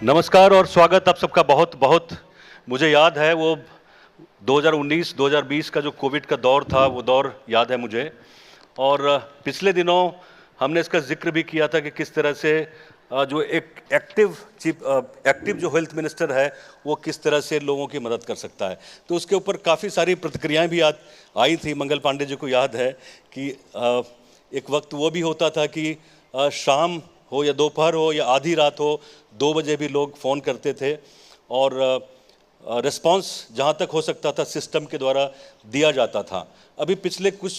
नमस्कार और स्वागत आप सबका बहुत बहुत। मुझे याद है वो 2019-2020 का जो कोविड का दौर था, वो दौर याद है मुझे। और पिछले दिनों हमने इसका जिक्र भी किया था कि किस तरह से जो एक एक्टिव जो हेल्थ मिनिस्टर है वो किस तरह से लोगों की मदद कर सकता है। तो उसके ऊपर काफ़ी सारी प्रतिक्रियाएं भी आई थी। मंगल पांडे जी को याद है कि एक वक्त वो भी होता था कि शाम हो या दोपहर हो या आधी रात हो, 2 बजे भी लोग फ़ोन करते थे और रिस्पांस जहाँ तक हो सकता था सिस्टम के द्वारा दिया जाता था। अभी पिछले कुछ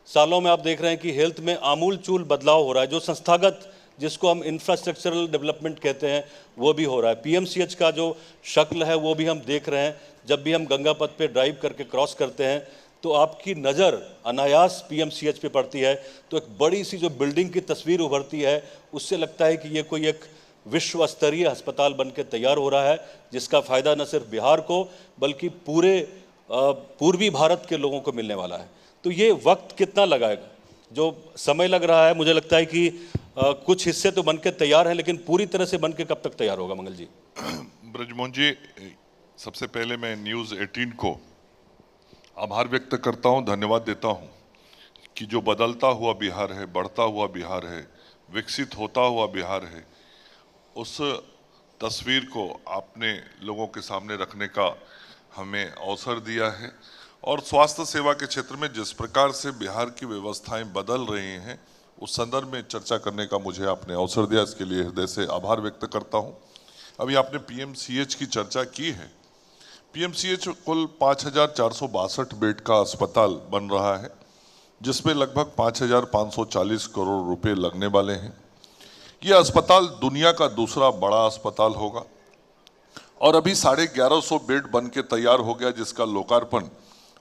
सालों में आप देख रहे हैं कि हेल्थ में आमूल चूल बदलाव हो रहा है। जो संस्थागत, जिसको हम इंफ्रास्ट्रक्चरल डेवलपमेंट कहते हैं, वो भी हो रहा है। पीएमसीएच का जो शक्ल है वो भी हम देख रहे हैं। जब भी हम गंगा पथ पे ड्राइव करके क्रॉस करते हैं तो आपकी नज़र अनायास पीएमसीएच पे पड़ती है, तो एक बड़ी सी जो बिल्डिंग की तस्वीर उभरती है, उससे लगता है कि ये कोई एक विश्व स्तरीय अस्पताल बन के तैयार हो रहा है, जिसका फ़ायदा न सिर्फ बिहार को बल्कि पूरे पूर्वी भारत के लोगों को मिलने वाला है। तो ये वक्त कितना लगाएगा, जो समय लग रहा है, मुझे लगता है कि कुछ हिस्से तो बन के तैयार हैं, लेकिन पूरी तरह से बन के कब तक तैयार होगा मंगल जी? ब्रजमोहन जी, सबसे पहले मैं न्यूज़ 18 को आभार व्यक्त करता हूं, धन्यवाद देता हूं कि जो बदलता हुआ बिहार है, बढ़ता हुआ बिहार है, विकसित होता हुआ बिहार है, उस तस्वीर को आपने लोगों के सामने रखने का हमें अवसर दिया है। और स्वास्थ्य सेवा के क्षेत्र में जिस प्रकार से बिहार की व्यवस्थाएं बदल रही हैं, उस संदर्भ में चर्चा करने का मुझे आपने अवसर दिया, इसके लिए हृदय से आभार व्यक्त करता हूं। अभी आपने पीएमसीएच की चर्चा की है। पीएमसीएच कुल 5,462 बेड का अस्पताल बन रहा है, जिसमें लगभग 5,540 करोड़ रुपए लगने वाले हैं। यह अस्पताल दुनिया का दूसरा बड़ा अस्पताल होगा और अभी 1150 बेड बन के तैयार हो गया, जिसका लोकार्पण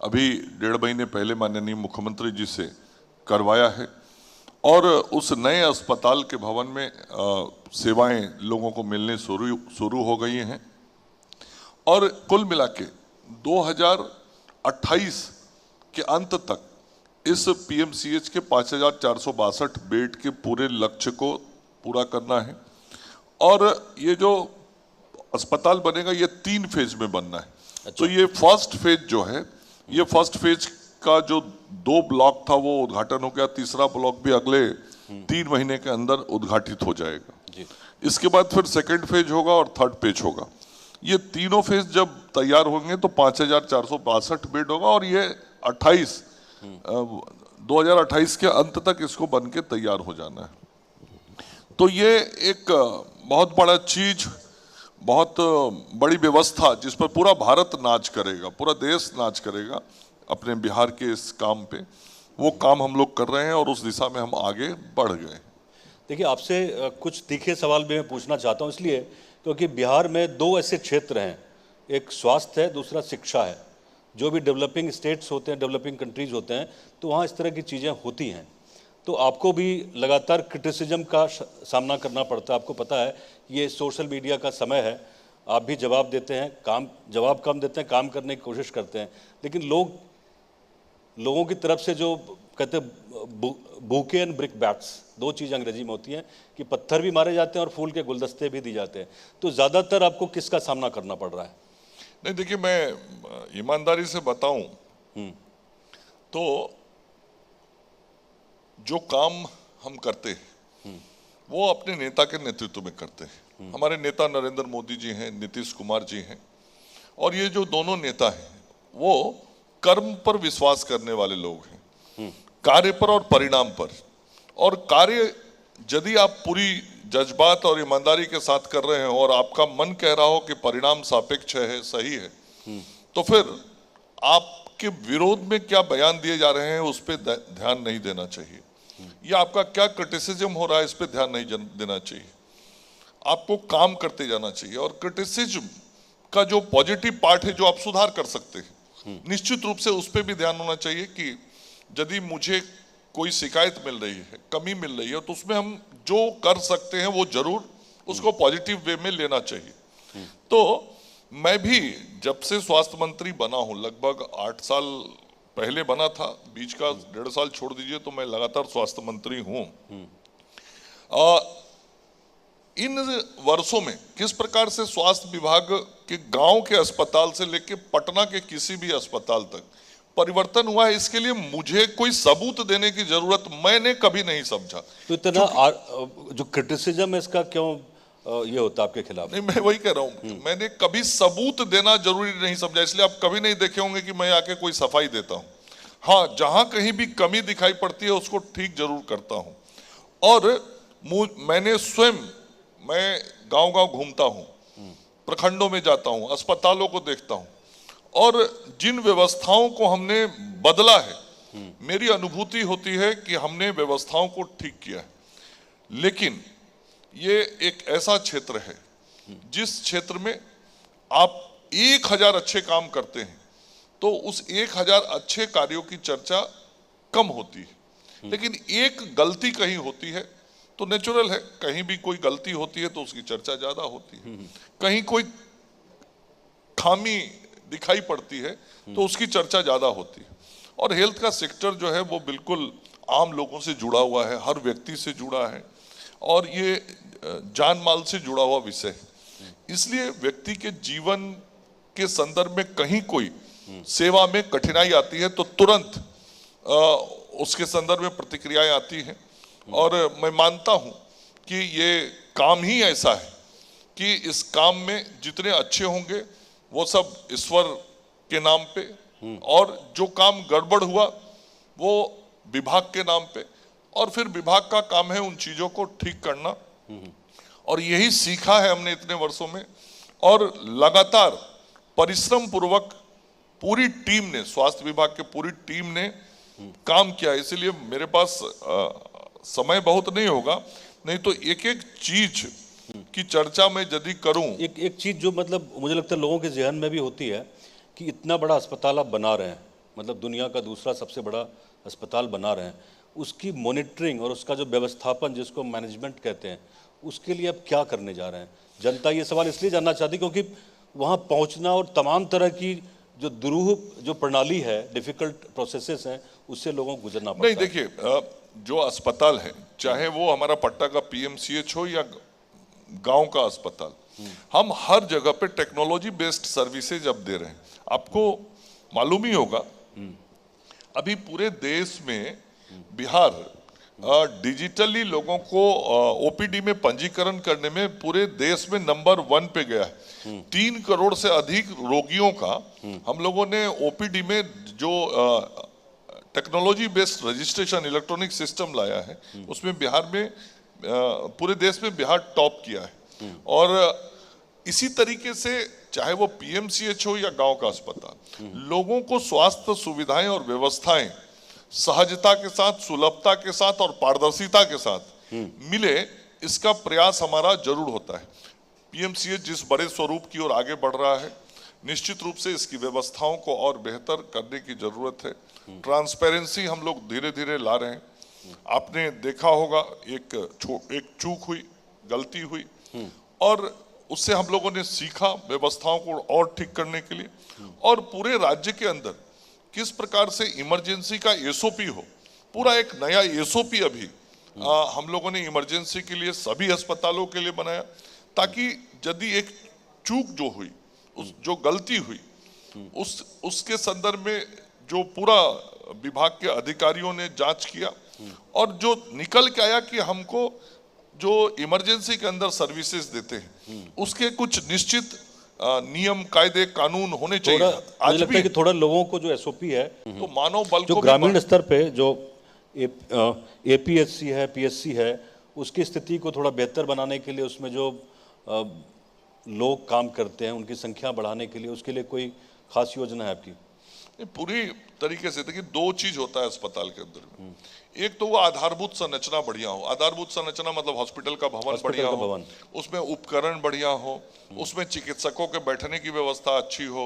अभी 1.5 महीने पहले माननीय मुख्यमंत्री जी से करवाया है। और उस नए अस्पताल के भवन में सेवाएं लोगों को मिलने शुरू हो गई हैं और कुल मिला के 2028 के अंत तक इस पीएमसीएच के 5,462 बेड के पूरे लक्ष्य को पूरा करना है। और ये जो अस्पताल बनेगा, ये 3 फेज में बनना है। अच्छा। तो ये फर्स्ट फेज जो है, ये फर्स्ट फेज का जो 2 ब्लॉक था वो उद्घाटन हो गया, तीसरा ब्लॉक भी अगले 3 महीने के अंदर उद्घाटित हो जाएगा जी। इसके बाद फिर सेकेंड फेज होगा और थर्ड फेज होगा। ये तीनों फेज जब तैयार होंगे तो 5,462 बेड होगा और ये 2028 के अंत तक इसको बन के तैयार हो जाना है। तो ये एक बहुत बड़ा चीज, बहुत बड़ी व्यवस्था, जिस पर पूरा भारत नाच करेगा, पूरा देश नाच करेगा अपने बिहार के इस काम पे, वो काम हम लोग कर रहे हैं और उस दिशा में हम आगे बढ़ गए। देखिए, आपसे कुछ तीखे सवाल भी मैं पूछना चाहता हूँ, इसलिए क्योंकि बिहार में 2 ऐसे क्षेत्र हैं, एक स्वास्थ्य है, दूसरा शिक्षा है। जो भी डेवलपिंग स्टेट्स होते हैं, डेवलपिंग कंट्रीज होते हैं, तो वहाँ इस तरह की चीज़ें होती हैं। तो आपको भी लगातार क्रिटिसिज्म का सामना करना पड़ता है। आपको पता है ये सोशल मीडिया का समय है, आप भी जवाब देते हैं, जवाब कम देते हैं, काम करने की कोशिश करते हैं, लेकिन लोगों की तरफ से जो कहते हैं बुके एंड ब्रिक बैट्स, 2 चीज़ अंग्रेजी में होती हैं कि पत्थर भी मारे जाते हैं और फूल के गुलदस्ते भी दिए जाते हैं। तो ज़्यादातर आपको किसका सामना करना पड़ रहा है? नहीं, देखिए, मैं ईमानदारी से बताऊं तो जो काम हम करते हैं वो अपने नेता के नेतृत्व में करते हैं। हमारे नेता नरेंद्र मोदी जी हैं, नीतीश कुमार जी हैं, और ये जो दोनों नेता हैं वो कर्म पर विश्वास करने वाले लोग हैं, कार्य पर और परिणाम पर। और कार्य यदि आप पूरी जज्बात और ईमानदारी के साथ कर रहे हैं और आपका मन कह रहा हो कि परिणाम सापेक्ष है, सही है, तो फिर आपके विरोध में क्या बयान दिए जा रहे हैं उस पर ध्यान नहीं देना चाहिए, या आपका क्या क्रिटिसिज्म हो रहा है इस पर ध्यान नहीं देना चाहिए। आपको काम करते जाना चाहिए और क्रिटिसिज्म का जो पॉजिटिव पार्ट है, जो आप सुधार कर सकते हैं, निश्चित रूप से उस पर भी ध्यान होना चाहिए कि यदि मुझे कोई शिकायत मिल रही है, कमी मिल रही है, तो उसमें हम जो कर सकते हैं वो जरूर उसको पॉजिटिव वे में लेना चाहिए। तो मैं भी जब से स्वास्थ्य मंत्री बना हूं, लगभग 8 साल पहले बना था, बीच का 1.5 साल छोड़ दीजिए, तो मैं लगातार स्वास्थ्य मंत्री हूं। इन वर्षों में किस प्रकार से स्वास्थ्य विभाग के गांव के अस्पताल से लेकर पटना के किसी भी अस्पताल तक परिवर्तन हुआ है, इसके लिए मुझे कोई सबूत देने की जरूरत मैंने कभी नहीं समझा। तो इतना जो क्रिटिसिज्म है इसका क्यों ये होता आपके खिलाफ? नहीं, मैं वही कह रहा हूं, मैंने कभी सबूत देना जरूरी नहीं समझा, इसलिए आप कभी नहीं देखे होंगे कि मैं आके कोई सफाई देता हूं। हाँ, जहां कहीं भी कमी दिखाई पड़ती है उसको ठीक जरूर करता हूं। और मैंने स्वयं, मैं गांव-गांव घूमता हूं, प्रखंडों में जाता हूं, अस्पतालों को देखता हूं, और जिन व्यवस्थाओं को हमने बदला है, मेरी अनुभूति होती है कि हमने व्यवस्थाओं को ठीक किया है। लेकिन ये एक ऐसा क्षेत्र है जिस क्षेत्र में आप 1000 अच्छे काम करते हैं तो उस 1000 अच्छे कार्यों की चर्चा कम होती है, लेकिन एक गलती कहीं होती है तो नेचुरल है, कहीं भी कोई गलती होती है तो उसकी चर्चा ज्यादा होती है। कहीं कोई खामी दिखाई पड़ती है तो उसकी चर्चा ज्यादा होती है। और हेल्थ का सेक्टर जो है वो बिल्कुल आम लोगों से जुड़ा हुआ है, हर व्यक्ति से जुड़ा है, और ये जान माल से जुड़ा हुआ विषय है। इसलिए व्यक्ति के जीवन के संदर्भ में कहीं कोई सेवा में कठिनाई आती है तो तुरंत उसके संदर्भ में प्रतिक्रियाएं आती हैं। और मैं मानता हूं कि ये काम ही ऐसा है कि इस काम में जितने अच्छे होंगे वो सब ईश्वर के नाम पे, और जो काम गड़बड़ हुआ वो विभाग के नाम पे, और फिर विभाग का काम है उन चीजों को ठीक करना। और यही सीखा है हमने इतने वर्षों में, और लगातार परिश्रम पूर्वक पूरी टीम ने, स्वास्थ्य विभाग के पूरी टीम ने काम किया। इसलिए मेरे पास समय बहुत नहीं होगा, नहीं तो एक एक चीज की चर्चा में यदि करूं। एक चीज जो मतलब मुझे लगता है लोगों के जहन में भी होती है कि इतना बड़ा अस्पताल आप बना रहे हैं, मतलब दुनिया का दूसरा सबसे बड़ा अस्पताल बना रहे हैं, उसकी मॉनिटरिंग और उसका जो व्यवस्थापन जिसको मैनेजमेंट कहते हैं, उसके लिए अब क्या करने जा रहे हैं? जनता ये सवाल इसलिए जानना चाहती क्योंकि वहाँ पहुँचना और तमाम तरह की जो दुरूह जो प्रणाली है, डिफिकल्ट प्रोसेसेस हैं, उससे लोगों को गुजरना पड़ता है। नहीं, देखिए, जो अस्पताल है, चाहे वो हमारा पट्टा का पीएमसीएच हो या गांव का अस्पताल, हम हर जगह पे टेक्नोलॉजी बेस्ड सर्विसेज अब दे रहे हैं। आपको मालूम ही होगा, अभी पूरे देश में बिहार डिजिटली लोगों को ओपीडी में पंजीकरण करने में पूरे देश में नंबर 1 पे गया है। 3 करोड़ से अधिक रोगियों का हम लोगों ने ओपीडी में जो technology based registration electronic system लाया है, उसमें बिहार में पूरे देश में बिहार टॉप किया है। और इसी तरीके से चाहे वो पीएमसीएच हो या गांव का अस्पताल, लोगों को स्वास्थ्य सुविधाएं और व्यवस्थाएं सहजता के साथ, सुलभता के साथ और पारदर्शिता के साथ मिले, इसका प्रयास हमारा जरूर होता है। पीएमसीएच जिस बड़े स्वरूप की ओर आगे बढ़ रहा है, निश्चित रूप से इसकी व्यवस्थाओं को और बेहतर करने की जरूरत है। ट्रांसपेरेंसी हम लोग धीरे धीरे ला रहे हैं। आपने देखा होगा, एक चूक हुई, गलती हुई, और उससे हम लोगों ने सीखा व्यवस्थाओं को और ठीक करने के लिए। और पूरे राज्य के अंदर किस प्रकार से इमरजेंसी का एसओपी हो, पूरा एक नया एसओपी अभी हम लोगों ने इमरजेंसी के लिए सभी अस्पतालों के लिए बनाया, ताकि यदि एक चूक जो हुई, जो गलती हुई, उसके संदर्भ में जो पूरा विभाग के अधिकारियों ने जांच किया और जो निकल के आया कि हमको जो इमरजेंसी के अंदर सर्विसेज देते हैं उसके कुछ निश्चित नियम, कायदे, कानून होने चाहिए। आज लगता है कि थोड़ा लोगों को जो एसओपी है, तो मानव बल जो को ग्रामीण स्तर पे जो एपीएचसी है, पीएचसी है, उसकी स्थिति को थोड़ा बेहतर बनाने के लिए, उसमें जो लोग काम करते हैं उनकी संख्या बढ़ाने के लिए, उसके लिए कोई खास योजना है आपकी? पूरी तरीके से देखिए, 2 चीज होता है अस्पताल के अंदर। एक तो वो आधारभूत संरचना बढ़िया हो। आधारभूत संरचना मतलब हॉस्पिटल का भवन बढ़िया हो, उसमें उपकरण बढ़िया हो, उसमें चिकित्सकों के बैठने की व्यवस्था अच्छी हो,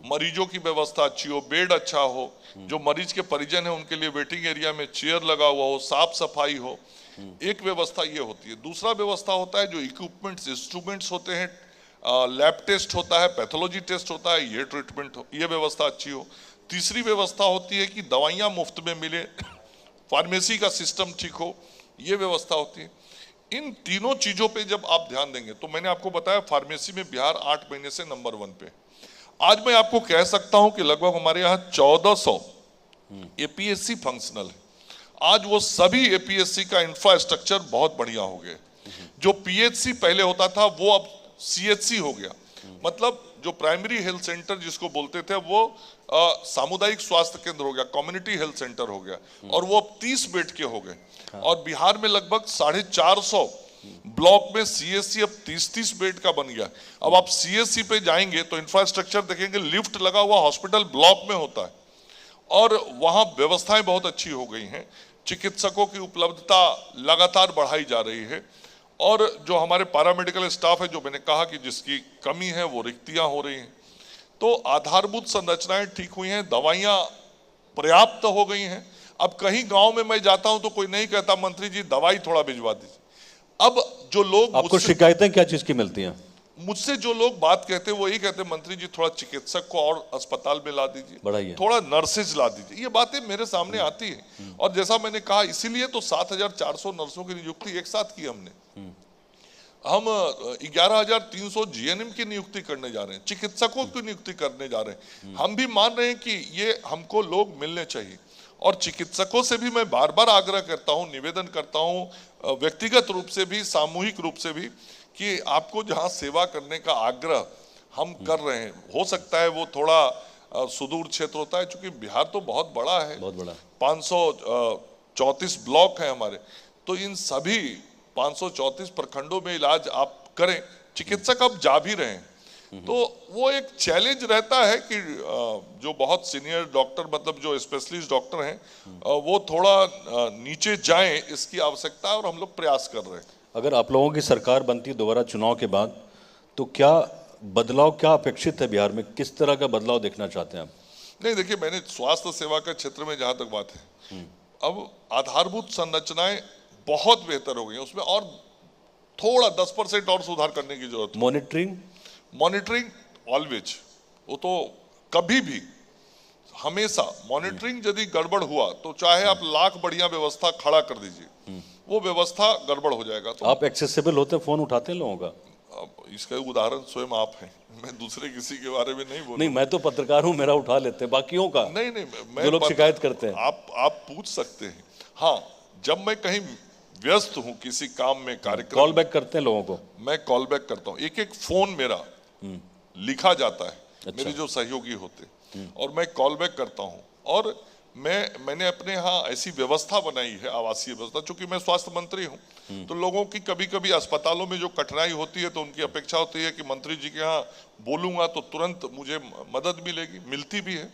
मरीजों की व्यवस्था अच्छी हो, बेड अच्छा हो, जो मरीज के परिजन है उनके लिए वेटिंग एरिया में चेयर लगा हुआ हो, साफ सफाई हो। एक व्यवस्था ये होती है। दूसरा व्यवस्था होता है जो इक्विपमेंट्स, इंस्ट्रूमेंट्स होते हैं, लैब टेस्ट होता है, पैथोलॉजी टेस्ट होता है, ये ट्रीटमेंट हो, ये व्यवस्था अच्छी हो। तीसरी व्यवस्था होती है कि दवाइयां मुफ्त में मिले, फार्मेसी का सिस्टम ठीक हो, ये व्यवस्था होती है। इन तीनों चीजों पे जब आप ध्यान देंगे, तो मैंने आपको बताया फार्मेसी में बिहार 8 महीने से नंबर 1 पे। आज मैं आपको कह सकता हूं कि लगभग हमारे यहाँ 1400 एपीएससी फंक्शनल है। आज वो सभी एपीएससी का इंफ्रास्ट्रक्चर बहुत बढ़िया हो गया। जो पीएचसी पहले होता था वो अब सीएचसी हो गया। मतलब जो प्राइमरी हेल्थ सेंटर जिसको बोलते थे वो सामुदायिक स्वास्थ्य केंद्र हो गया, कम्युनिटी हेल्थ सेंटर हो गया, और वो अब 30 बेड के हो गए। और बिहार में लगभग 450 ब्लॉक में सीएससी अब 30-30 बेड का बन गया। अब आप सीएससी पे जाएंगे तो इंफ्रास्ट्रक्चर देखेंगे, लिफ्ट लगा हुआ हॉस्पिटल ब्लॉक में होता है, और वहां व्यवस्थाएं बहुत अच्छी हो गई हैं। चिकित्सकों की उपलब्धता लगातार बढ़ाई जा रही है, और जो हमारे पैरामेडिकल स्टाफ है, जो मैंने कहा कि जिसकी कमी है, वो रिक्तियां हो रही हैं। तो आधारभूत संरचनाएं ठीक हुई हैं, दवाइयां पर्याप्त हो गई हैं। अब कहीं गांव में मैं जाता हूं तो कोई नहीं कहता मंत्री जी दवाई थोड़ा भिजवा दीजिए। अब जो लोग आपको शिकायतें क्या चीज की मिलती हैं? मुझसे जो लोग बात कहते हैं वो यही कहते हैं, मंत्री जी थोड़ा चिकित्सक को और अस्पताल में ला दीजिए, बढ़ाइए, थोड़ा नर्सेज ला दीजिए। ये बातें मेरे सामने आती है। और जैसा मैंने कहा, इसीलिए तो 7400 नर्सों की नियुक्ति एक साथ की हमने। हम 11300 जीएनएम की नियुक्ति करने जा रहे हैं, चिकित्सकों की नियुक्ति करने जा रहे हैं। हम भी मान रहे हैं कि ये हमको लोग मिलने चाहिए। और चिकित्सकों से भी मैं बार बार आग्रह करता हूं, निवेदन करता हूं, व्यक्तिगत रूप से भी, सामूहिक रूप से भी, कि आपको जहां सेवा करने का आग्रह हम कर रहे हैं, हो सकता है वो थोड़ा सुदूर क्षेत्र होता है, क्योंकि बिहार तो बहुत बड़ा है, बहुत बड़ा, 534 ब्लॉक है हमारे। तो इन सभी 534 प्रखंडों में इलाज आप करें, चिकित्सक अब जा भी रहे हैं। तो वो एक चैलेंज रहता है कि जो बहुत सीनियर डॉक्टर, मतलब जो स्पेशलिस्ट डॉक्टर हैं, वो थोड़ा नीचे जाएं, इसकी आवश्यकता है, और हम लोग प्रयास कर रहे हैं। अगर आप लोगों की सरकार बनती दोबारा चुनाव के बाद, तो क्या बदलाव, क्या अपेक्षित है बिहार में? किस तरह का बदलाव देखना चाहते हैं आप? नहीं, देखिए, मैंने स्वास्थ्य सेवा के क्षेत्र में जहां तक बात है, अब आधारभूत संरचनाएं बहुत बेहतर हो गई हैं, उसमें और थोड़ा 10% और सुधार करने की जरूरत है। मॉनिटरिंग ऑलवेज, वो तो कभी भी, हमेशा मॉनिटरिंग यदि गड़बड़ हुआ तो चाहे आप लाख बढ़िया व्यवस्था खड़ा कर दीजिए, वो व्यवस्था गड़बड़ हो जाएगा। तो आप एक्सेसिबल होते, फोन उठाते हैं लोगों का? अब इसका उदाहरण स्वयं आप हैं, मैं दूसरे किसी के बारे में नहीं बोलूं। नहीं, मैं तो पत्रकार हूं, मेरा उठा लेते हैं, बाकियों का नहीं, मैं जो लोग शिकायत करते हैं, आप पूछ सकते हैं। हाँ, जब मैं कहीं व्यस्त हूं किसी काम में, कार्यक्रम, कॉल बैक करते हैं लोगों को? मैं कॉल बैक करता हूं। एक फोन मेरा लिखा जाता है, अच्छा, मेरे जो सहयोगी होते, और मैं कॉल बैक करता हूं। और मैंने अपने यहाँ ऐसी व्यवस्था बनाई है, आवासीय व्यवस्था, चूंकि मैं स्वास्थ्य मंत्री हूँ, तो लोगों की कभी कभी अस्पतालों में जो कठिनाई होती है, तो उनकी अपेक्षा होती है कि मंत्री जी के यहाँ बोलूंगा तो तुरंत मुझे मदद मिलेगी, मिलती भी है।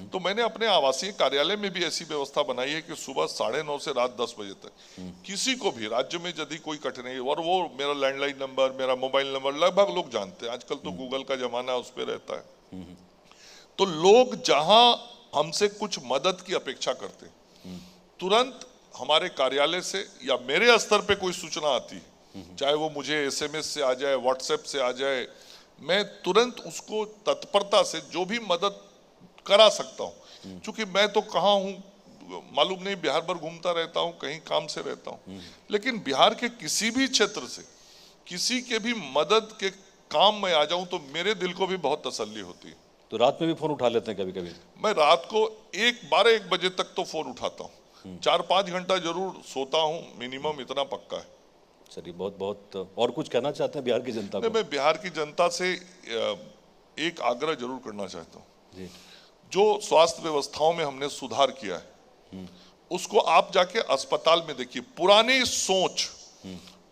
तो मैंने अपने आवासीय कार्यालय में भी ऐसी व्यवस्था बनाई है कि सुबह 9:30 से रात 10 बजे तक किसी को भी राज्य में यदि कोई कठिनाई, और वो मेरा लैंडलाइन नंबर, मेरा मोबाइल नंबर लगभग लोग जानते हैं, आजकल तो गूगल का जमाना उस पर रहता है। तो लोग जहां हमसे कुछ मदद की अपेक्षा करते, तुरंत हमारे कार्यालय से या मेरे स्तर पे कोई सूचना आती है, चाहे वो मुझे एसएमएस से आ जाए, व्हाट्सएप से आ जाए, मैं तुरंत उसको तत्परता से जो भी मदद करा सकता हूं। क्योंकि मैं तो कहाँ हूं मालूम नहीं, बिहार भर घूमता रहता हूं, कहीं काम से रहता हूं, लेकिन बिहार के किसी भी क्षेत्र से किसी के भी मदद के काम में आ जाऊं तो मेरे दिल को भी बहुत तसल्ली होती है। तो रात में भी फोन उठा लेते हैं कभी कभी? मैं रात को 12-1 बजे तक तो फोन उठाता हूँ, 4-5 घंटा जरूर सोता हूँ मिनिमम, इतना पक्का है। चलिए, बहुत बहुत। और कुछ कहना चाहते हैं बिहार की जनता को? मैं बिहार की जनता से एक आग्रह जरूर करना चाहता हूँ। जो स्वास्थ्य व्यवस्थाओं में हमने सुधार किया है, उसको आप जाके अस्पताल में देखिए। पुरानी सोच,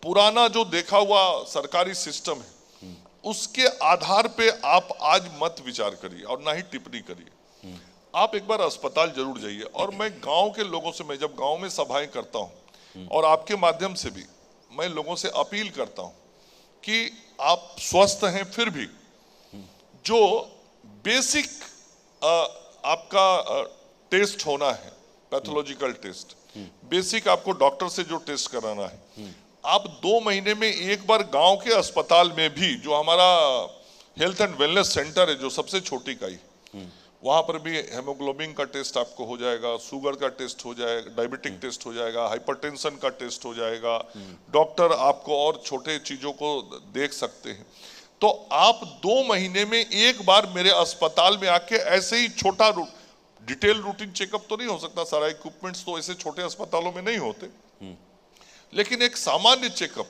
पुराना जो देखा हुआ सरकारी सिस्टम है, उसके आधार पे आप आज मत विचार करिए और ना ही टिप्पणी करिए। आप एक बार अस्पताल जरूर जाइए। और मैं गांव के लोगों से, मैं जब गांव में सभाएं करता हूं, और आपके माध्यम से भी मैं लोगों से अपील करता हूं कि आप स्वस्थ हैं, फिर भी जो बेसिक आपका टेस्ट होना है, पैथोलॉजिकल टेस्ट, बेसिक आपको डॉक्टर से जो टेस्ट कराना है, आप 2 महीने में एक बार गांव के अस्पताल में भी, जो हमारा हेल्थ एंड वेलनेस सेंटर है, जो सबसे छोटी इकाई, वहां पर भी हेमोग्लोबिन का टेस्ट आपको हो जाएगा, शुगर का टेस्ट हो जाएगा, डायबिटिक टेस्ट हो जाएगा, हाइपरटेंशन का टेस्ट हो जाएगा। डॉक्टर आपको और छोटे चीजों को देख सकते हैं। तो आप 2 महीने में एक बार मेरे अस्पताल में आके ऐसे ही छोटा डिटेल रूटीन चेकअप तो नहीं हो सकता, सारा इक्विपमेंट्स तो ऐसे छोटे अस्पतालों में नहीं होते, लेकिन एक सामान्य चेकअप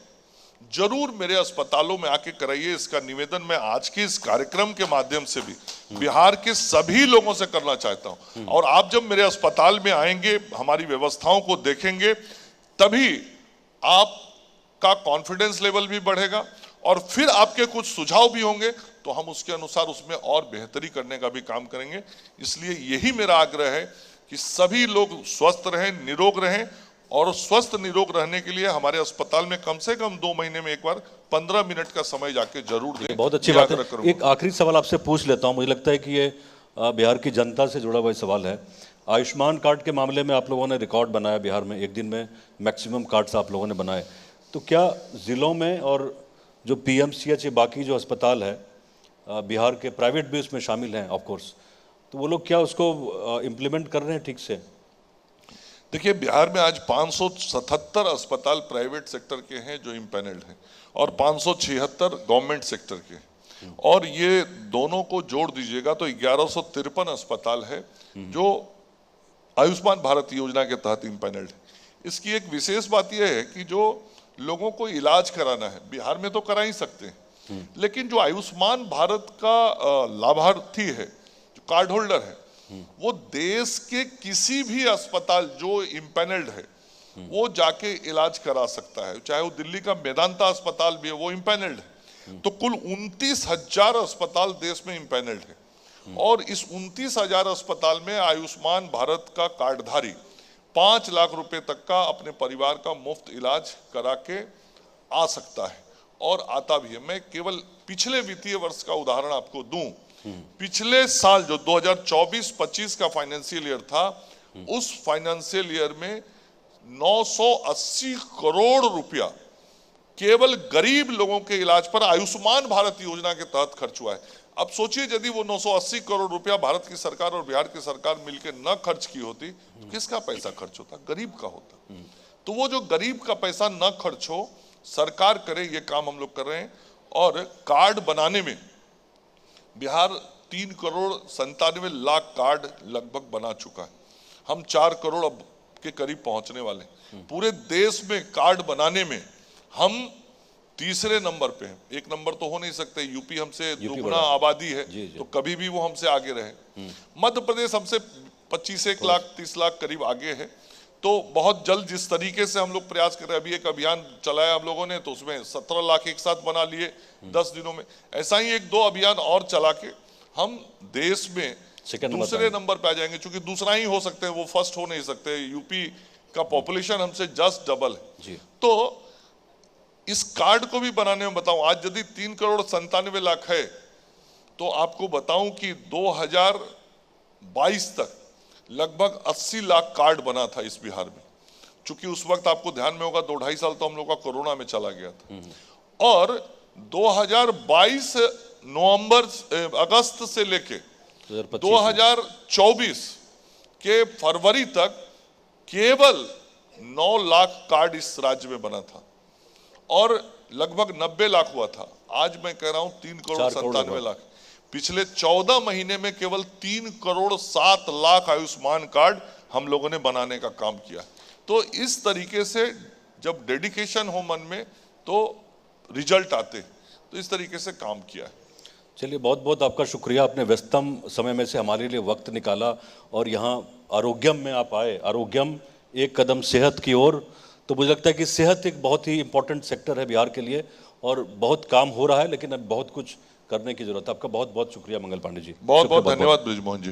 जरूर मेरे अस्पतालों में आके कराइए। इसका निवेदन मैं आज के इस कार्यक्रम के माध्यम से भी बिहार के सभी लोगों से करना चाहता हूं। और आप जब मेरे अस्पताल में आएंगे, हमारी व्यवस्थाओं को देखेंगे, तभी आपका कॉन्फिडेंस लेवल भी बढ़ेगा और फिर आपके कुछ सुझाव भी होंगे, तो हम उसके अनुसार उसमें और बेहतरी करने का भी काम करेंगे। इसलिए यही मेरा आग्रह है कि सभी लोग स्वस्थ रहें, निरोग रहें, और स्वस्थ निरोग रहने के लिए हमारे अस्पताल में कम से कम 2 महीने में एक बार 15 मिनट का समय जाके जरूर दें। बहुत अच्छी बात है। एक आखिरी सवाल आपसे पूछ लेता हूं, मुझे लगता है कि ये बिहार की जनता से जुड़ा हुआ सवाल है। आयुष्मान कार्ड के मामले में आप लोगों ने रिकॉर्ड बनाया बिहार में, एक दिन में मैक्सिमम कार्ड्स आप लोगों ने बनाए, तो क्या जिलों में और जो PMCH बाकी जो अस्पताल है बिहार के प्राइवेट भी उसमें शामिल हैं ऑफकोर्स, तो वो लोग क्या उसको इम्प्लीमेंट कर रहे हैं ठीक से? देखिए, बिहार में आज 577 अस्पताल प्राइवेट सेक्टर के हैं जो इम्पैनल्ड हैं और 576 गवर्नमेंट सेक्टर के, और ये दोनों को जोड़ दीजिएगा तो 1153 अस्पताल है जो आयुष्मान भारत योजना के तहत इम्पैनल्ड है। इसकी एक विशेष बात यह है कि जो लोगों को इलाज कराना है बिहार में तो करा ही सकते हैं, लेकिन जो आयुष्मान भारत का लाभार्थी है, जो कार्ड होल्डर है, वो देश के किसी भी अस्पताल जो इम्पैनल्ड है वो जाके इलाज करा सकता है, चाहे वो दिल्ली का मेदांता अस्पताल भी है, वो इम्पैनल्ड है। तो कुल 29,000 अस्पताल देश में इम्पैनल्ड है, और इस 29,000 अस्पताल में आयुष्मान भारत का कार्डधारी 5 लाख रुपए तक का अपने परिवार का मुफ्त इलाज करा के आ सकता है, और आता भी है। मैं केवल पिछले वित्तीय वर्ष का उदाहरण आपको दूं, पिछले साल जो 2024-25 का फाइनेंशियल ईयर था, उस फाइनेंशियल ईयर में 980 करोड़ रुपया केवल गरीब लोगों के इलाज पर आयुष्मान भारत योजना के तहत खर्च हुआ है। अब सोचिए, यदि वो 980 करोड़ रुपया भारत की सरकार और बिहार की सरकार मिलकर न खर्च की होती तो किसका पैसा खर्च होता? गरीब का होता। तो वो जो गरीब का पैसा न खर्च हो, सरकार करे, ये काम हम लोग कर रहे हैं। और कार्ड बनाने में बिहार 3 करोड़ 97 लाख कार्ड लगभग बना चुका है। हम 4 करोड़ अब के करीब पहुंचने वाले हैं। पूरे देश में कार्ड बनाने में हम तीसरे नंबर पे हैं। 1 नंबर तो हो नहीं सकते, यूपी हमसे दुगना आबादी है, तो कभी भी वो हमसे आगे रहे। मध्य प्रदेश हमसे 25 लाख 30 लाख करीब आगे है। तो बहुत जल्द जिस तरीके से हम लोग प्रयास कर रहे हैं, अभी एक अभियान चलाया हम लोगों ने, तो उसमें 17 लाख एक साथ बना लिए 10 दिनों में। ऐसा ही 1-2 अभियान और चला के हम देश में दूसरे नंबर पे आ जाएंगे, क्योंकि दूसरा ही हो सकते हैं, वो फर्स्ट हो नहीं सकते। यूपी का पॉपुलेशन हमसे जस्ट डबल है। तो इस कार्ड को भी बनाने में बताऊं, आज यदि 3 करोड़ 97 लाख है, तो आपको बताऊं कि 2022 तक लगभग 80 लाख कार्ड बना था इस बिहार में। चूंकि उस वक्त आपको ध्यान में होगा 2-2.5 साल तो हम लोग का कोरोना में चला गया था, और 2022 अगस्त से लेके 2024 के फरवरी तक केवल 9 लाख कार्ड इस राज्य में बना था, और लगभग 90 लाख हुआ था। आज मैं कह रहा हूं 3 करोड़ 97 लाख। पिछले 14 महीने में केवल 3 करोड़ 7 लाख आयुष्मान कार्ड हम लोगों ने बनाने का काम किया। तो इस तरीके से जब डेडिकेशन हो मन में तो रिजल्ट आते, तो इस तरीके से काम किया है। चलिए, बहुत बहुत आपका शुक्रिया, आपने व्यस्तम समय में से हमारे लिए वक्त निकाला और यहाँ आरोग्यम में आप आए। आरोग्यम एक कदम सेहत की ओर, तो मुझे लगता है कि सेहत एक बहुत ही इंपॉर्टेंट सेक्टर है बिहार के लिए, और बहुत काम हो रहा है, लेकिन अब बहुत कुछ करने की जरूरत है। आपका बहुत बहुत शुक्रिया मंगल पांडे जी। बहुत बहुत धन्यवाद ब्रिजमोहन जी।